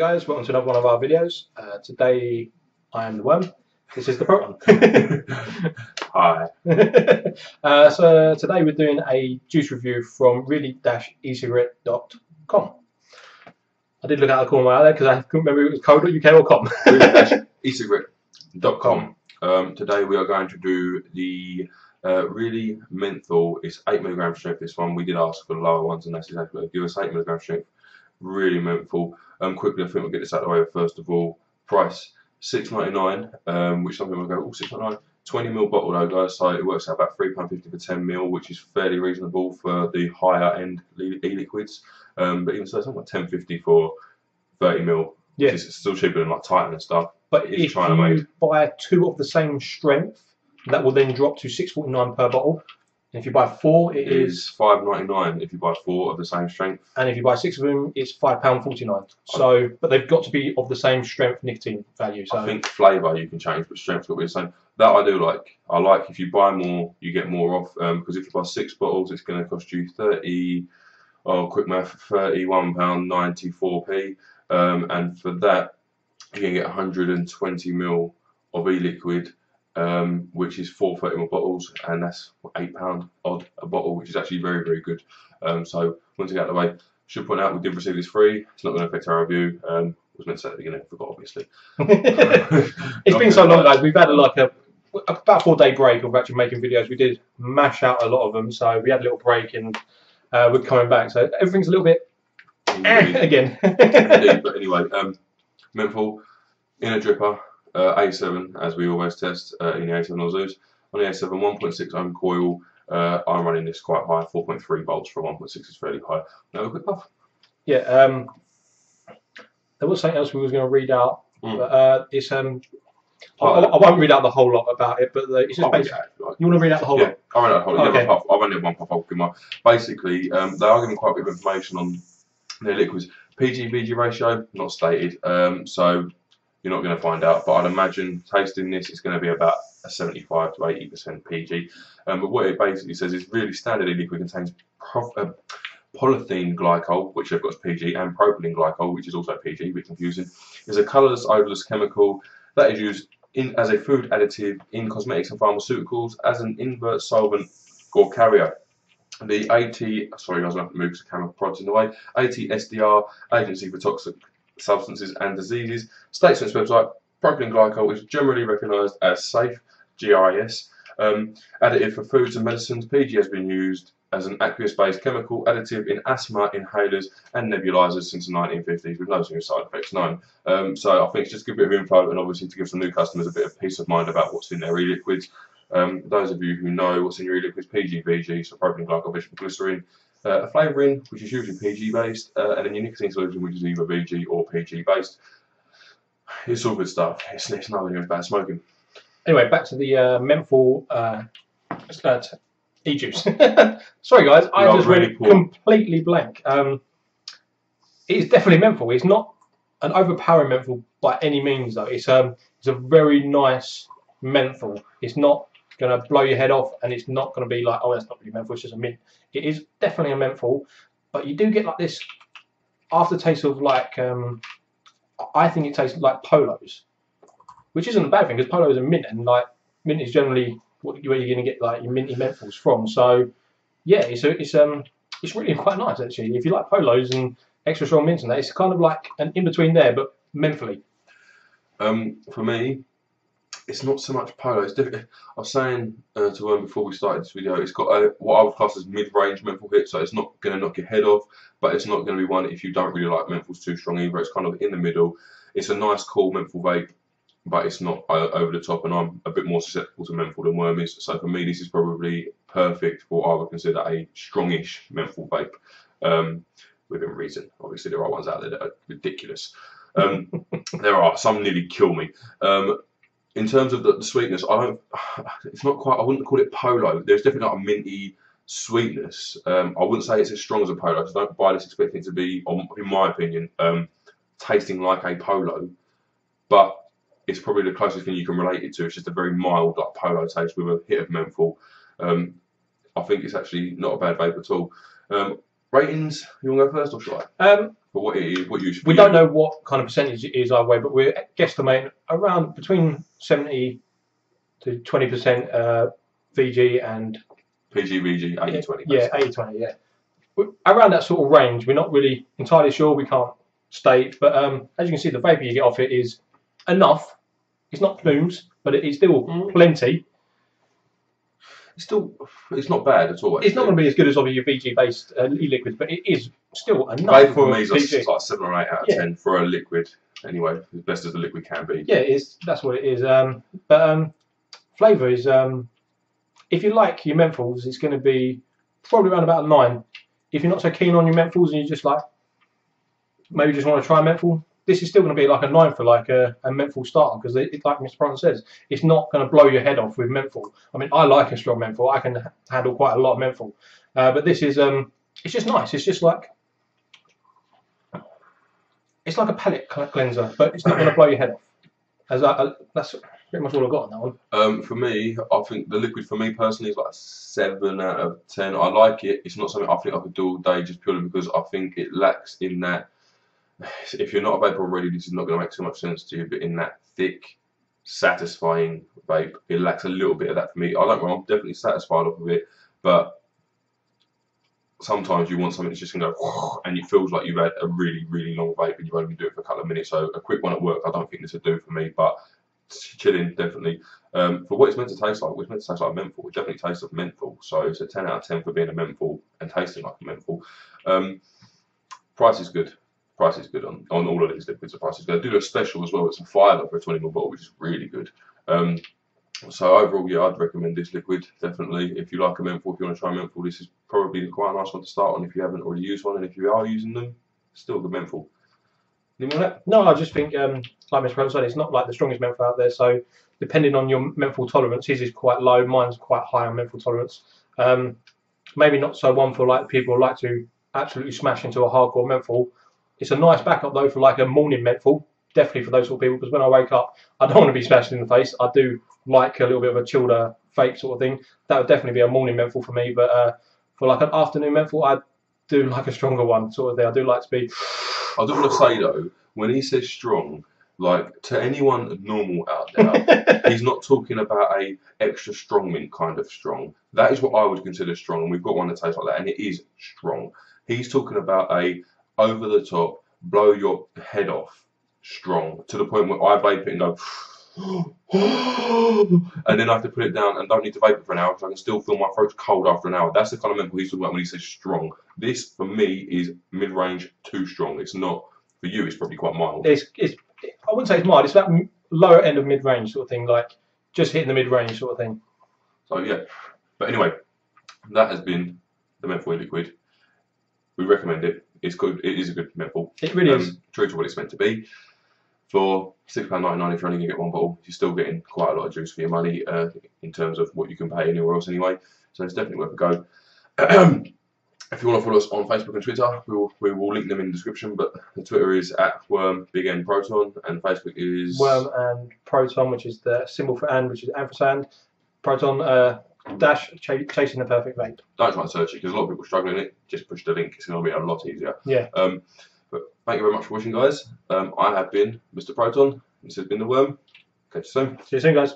guys, welcome to another one of our videos. Today I am the worm, this is the proton. Hi. So today we're doing a juice review from really-ecigarette.com. I did look out the corner out there because I couldn't remember if it was co.uk or com. really-ecigarette.com. Today we are going to do the Really Menthol. It's 8mg strength, this one. We did ask for the lower ones and that's exactly what they give us, 8mg strength. Really Menthol. Quickly, I think we'll get this out of the way first of all. Price £6.99, which some people will go, oh, £6.99. 20ml bottle though, guys, so it works out about £3.50 for 10ml, which is fairly reasonable for the higher end e-liquids. But even so, it's like £10.50 for 30ml. Yeah, it's still cheaper than like Titan and stuff. But if you buy 2 of the same strength, that will then drop to £6.49 per bottle. And if you buy 4, it is £5.99 if you buy 4 of the same strength. And if you buy 6 of them, it's £5.49. So, but they've got to be of the same strength nicotine value. So I think flavour you can change, but strength's got to be the same. That I do like. I like if you buy more, you get more off. Because if you buy 6 bottles, it's going to cost you £31.94p. And for that, you can get 120ml of e-liquid. Which is 4 30ml bottles, and that's £8 odd a bottle, which is actually very, very good. So once we get out of the way, should point out we did receive this free. It's not going to affect our review. Was meant to say at the beginning, forgot obviously. It's been so long, guys. We've had about a 4-day break of actually making videos. We did mash out a lot of them, so we had a little break, and we're coming back. So everything's a little bit again. Indeed, but anyway, Menthol in a dripper. A7, as we always test in the A7 nozzles. On the A7, 1.6 ohm coil. I'm running this quite high, 4.3 volts for 1.6 is fairly high. Now a quick puff. Yeah, there was something else we was going to read out, but it's I won't read out the whole lot about it, but it's just basically. You want to read out the whole lot? I'll read out the whole lot. Okay. I've only had one puff. I'll give my. Basically, they are giving quite a bit of information on their liquids. PG/VG ratio not stated, so. You're not going to find out, but I'd imagine tasting this is going to be about a 75 to 80% PG. But what it basically says is really standard e-liquid contains polythene glycol, which they've got as PG, and propylene glycol, which is also PG, a bit confusing. Is a colourless, odourless chemical that is used as a food additive in cosmetics and pharmaceuticals, as an invert solvent or carrier. The sorry guys, I have to move because the camera prods in the way. ATSDR, Agency for Toxic Substances and Diseases, states on its website, propylene glycol is generally recognised as safe, GRAS, additive for foods and medicines. PG has been used as an aqueous-based chemical additive in asthma inhalers and nebulizers since the 1950s, with no serious side effects known. So I think it's just a good bit of info, and obviously to give some new customers a bit of peace of mind about what's in their e-liquids. Those of you who know what's in your e-liquids, PG/VG, so propylene glycol, vegetable glycerine. A flavouring, which is usually PG based, and then your nicotine solution, which is either VG or PG based. It's all good stuff. It's nothing about smoking. Anyway, back to the menthol e-juice. Sorry guys, I just really went completely blank. It is definitely menthol. It's not an overpowering menthol by any means though. It's a very nice menthol. It's not going to blow your head off, and it's not going to be like, oh, that's not really menthol, it's just a mint. It is definitely a menthol, but you do get like this aftertaste of like, I think it tastes like Polos, which isn't a bad thing because Polos are mint, and like mint is generally where you're going to get like your minty menthols from. So yeah, it's really quite nice actually. If you like Polos and extra strong mints and that, it's kind of like an in between there, but mentholy. For me, it's not so much Polo. It's different. I was saying to Worm before we started this video, it's got what I would class as mid-range menthol hit, so it's not going to knock your head off, but it's not going to be one if you don't really like menthols too strong either. It's kind of in the middle. It's a nice, cool menthol vape, but it's not over the top, and I'm a bit more susceptible to menthol than Worm is. So for me, this is probably perfect for what I would consider a strongish menthol vape, within reason. Obviously, there are ones out there that are ridiculous. There are some nearly kill me. In terms of the sweetness, it's not quite, I wouldn't call it Polo. There's definitely not a minty sweetness. I wouldn't say it's as strong as a Polo. I don't buy this expecting it to be, in my opinion, tasting like a Polo, but it's probably the closest thing you can relate it to. It's just a very mild like Polo taste with a hit of menthol. I think it's actually not a bad vape at all. Ratings, you want to go first or should I? for what it is, what you should. We don't know what kind of percentage it is either way, but we're guesstimating around between 70 to 20% VG and PG, VG, 80-20. Yeah, 80-20, yeah. Around that sort of range. We're not really entirely sure, we can't state, but as you can see, the vapour you get off it is enough. It's not plumes, but it is still plenty. It's not bad at all. Actually. It's not going to be as good as obviously your VG-based e-liquids, but it is still enough. Vapour for me is like 7 or 8 out of 10 for a liquid. Anyway, as best as the liquid can be. Yeah, it is. That's what it is. Flavour is, if you like your menthols, it's going to be probably around about a 9. If you're not so keen on your menthols and you just like, maybe just want to try a menthol, this is still going to be like a 9 for like a menthol starter, because like Mr. Bronson says, it's not going to blow your head off with menthol. I mean, I like a strong menthol. I can handle quite a lot of menthol, but this is it's just nice. It's just like it's like a palate cleanser, but it's not going to blow your head off. That's pretty much all I've got on that one. For me, I think the liquid for me personally is like a 7 out of 10. I like it. It's not something I think I could do all day just purely because I think it lacks in that. If you're not a vape already, this is not going to make so much sense to you, but in that thick, satisfying vape, it lacks a little bit of that for me. I don't know, I'm definitely satisfied off of it, but sometimes you want something that's just going to go, and it feels like you've had a really, really long vape and you've only been doing it for a couple of minutes. So a quick one at work, I don't think this would do for me, but chilling, definitely. For what it's meant to taste like, it's meant to taste like menthol. It definitely tastes of menthol, so it's a 10 out of 10 for being a menthol and tasting like a menthol. Price is good. Price is good on all of these liquids. The price is good. I do a special as well. It's a $5 for a 20ml bottle, which is really good. So overall, yeah, I'd recommend this liquid definitely. If you like a menthol, if you want to try a menthol, this is probably quite a nice one to start on if you haven't already used one, and if you are using them, still the menthol. Anything on that? No, I just think, like Mr. Bronson said, it's not like the strongest menthol out there. So depending on your menthol tolerance, his is quite low. Mine's quite high on menthol tolerance. Maybe not so one for like people who like to absolutely smash into a hardcore menthol. It's a nice backup though for like a morning menthol, definitely for those sort of people, because when I wake up, I don't want to be smashed in the face. I do like a little bit of a chilled vape sort of thing. That would definitely be a morning menthol for me, but for like an afternoon menthol, I do like a stronger one sort of thing. I do like to be... I do want to say though, when he says strong, like to anyone normal out there, he's not talking about a extra strong mint kind of strong. That is what I would consider strong, and we've got one that tastes like that, and it is strong. He's talking about a over the top, blow your head off strong, to the point where I vape it and go and then I have to put it down and don't need to vape it for an hour because I can still feel my throat's cold after an hour. That's the kind of menthol he's talking about when he says strong. This for me is mid-range too strong. It's not, for you it's probably quite mild. I wouldn't say it's mild, it's that lower end of mid-range sort of thing, like just hitting the mid-range sort of thing. So yeah, but anyway, that has been the menthol liquid. We recommend it. It's good. It is a good menthol. It really is. True to what it's meant to be. For £6.99, if you're only going to get one bottle, you're still getting quite a lot of juice for your money in terms of what you can pay anywhere else anyway. So it's definitely worth a go. If you want to follow us on Facebook and Twitter, we will link them in the description. But the Twitter is @WormBigNProton, and Facebook is Worm and Proton, which is the symbol for and, which is ampersand. Proton dash chasing the perfect vape. Don't try and search it because a lot of people struggle in it. Just push the link. It's going to be a lot easier. Yeah. But thank you very much for watching, guys. I have been Mr. Proton. This has been the Worm. Catch you soon. See you soon, guys.